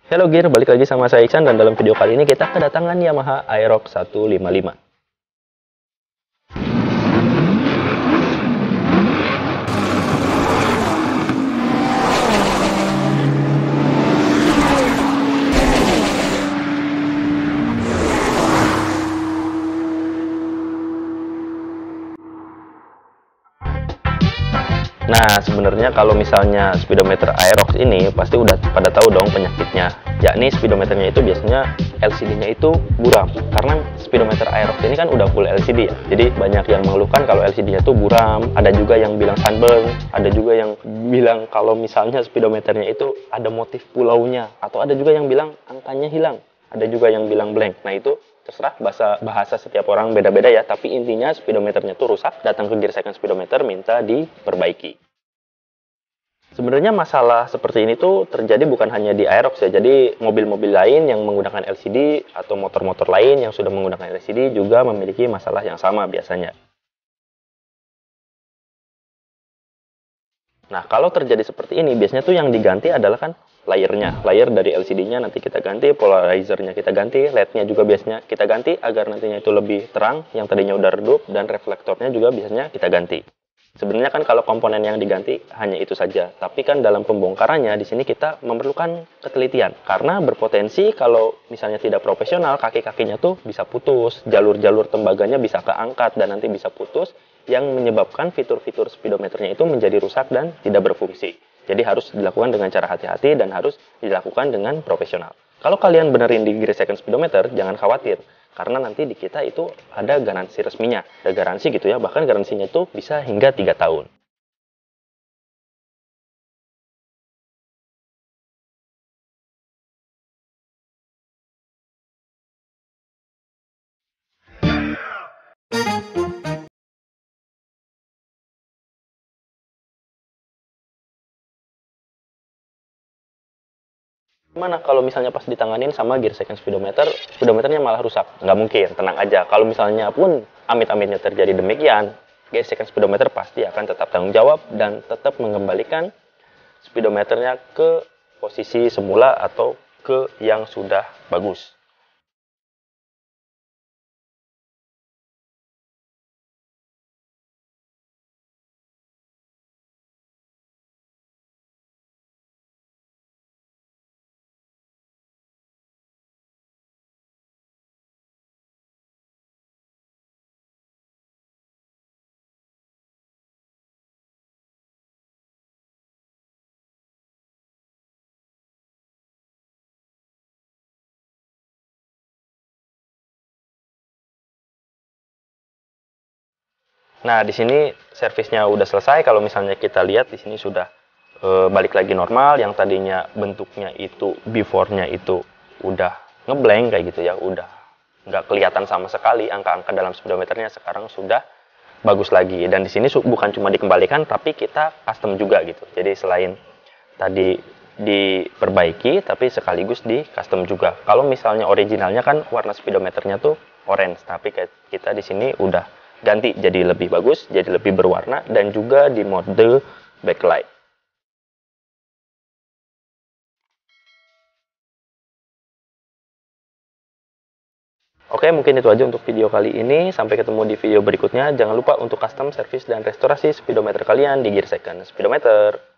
Hello Gear, balik lagi sama saya Iksan dan dalam video kali ini kita kedatangan Yamaha Aerox 155. Nah, sebenarnya kalau misalnya speedometer Aerox ini pasti udah pada tahu dong penyakitnya, yakni speedometernya itu biasanya LCD-nya itu buram. Karena speedometer Aerox ini kan udah full LCD ya. Jadi banyak yang mengeluhkan kalau LCD-nya itu buram, ada juga yang bilang sunburn, ada juga yang bilang kalau misalnya speedometernya itu ada motif pulaunya, atau ada juga yang bilang angkanya hilang, ada juga yang bilang blank. Nah, itu terserah bahasa setiap orang beda-beda ya, tapi intinya speedometernya tuh rusak, datang ke Gear Second Speedometer minta diperbaiki. Sebenarnya masalah seperti ini tuh terjadi bukan hanya di Aerox ya, jadi mobil-mobil lain yang menggunakan LCD atau motor-motor lain yang sudah menggunakan LCD juga memiliki masalah yang sama biasanya. Nah, kalau terjadi seperti ini, biasanya tuh yang diganti adalah kan layernya. Layer dari LCD-nya nanti kita ganti, polarizer-nya kita ganti, LED-nya juga biasanya kita ganti agar nantinya itu lebih terang, yang tadinya udah redup, dan reflektornya juga biasanya kita ganti. Sebenarnya kan kalau komponen yang diganti hanya itu saja, tapi kan dalam pembongkarannya di sini kita memerlukan ketelitian karena berpotensi kalau misalnya tidak profesional kaki-kakinya tuh bisa putus, jalur-jalur tembaganya bisa keangkat dan nanti bisa putus yang menyebabkan fitur-fitur speedometernya itu menjadi rusak dan tidak berfungsi. Jadi harus dilakukan dengan cara hati-hati dan harus dilakukan dengan profesional. Kalau kalian benerin di Gear Second Speedometer, jangan khawatir. Karena nanti di kita itu ada garansi resminya. Ada garansi gitu ya, bahkan garansinya itu bisa hingga 3 tahun. Gimana kalau misalnya pas ditanganin sama Gear Second Speedometer, speedometernya malah rusak? Nggak mungkin, tenang aja. Kalau misalnya pun amit-amitnya terjadi demikian, Gear Second Speedometer pasti akan tetap tanggung jawab dan tetap mengembalikan speedometernya ke posisi semula atau ke yang sudah bagus. Nah, di sini servisnya udah selesai. Kalau misalnya kita lihat di sini sudah balik lagi normal. Yang tadinya bentuknya itu before-nya itu udah ngeblank kayak gitu ya, udah nggak kelihatan sama sekali angka-angka dalam speedometernya sekarang sudah bagus lagi. Dan di sini bukan cuma dikembalikan, tapi kita custom juga gitu. Jadi selain tadi diperbaiki, tapi sekaligus di custom juga. Kalau misalnya originalnya kan warna speedometernya tuh orange, tapi kita di sini udah ganti jadi lebih bagus, jadi lebih berwarna, dan juga di mode backlight. Oke, mungkin itu aja untuk video kali ini. Sampai ketemu di video berikutnya. Jangan lupa untuk custom, service, dan restorasi speedometer kalian di Gear Second Speedometer.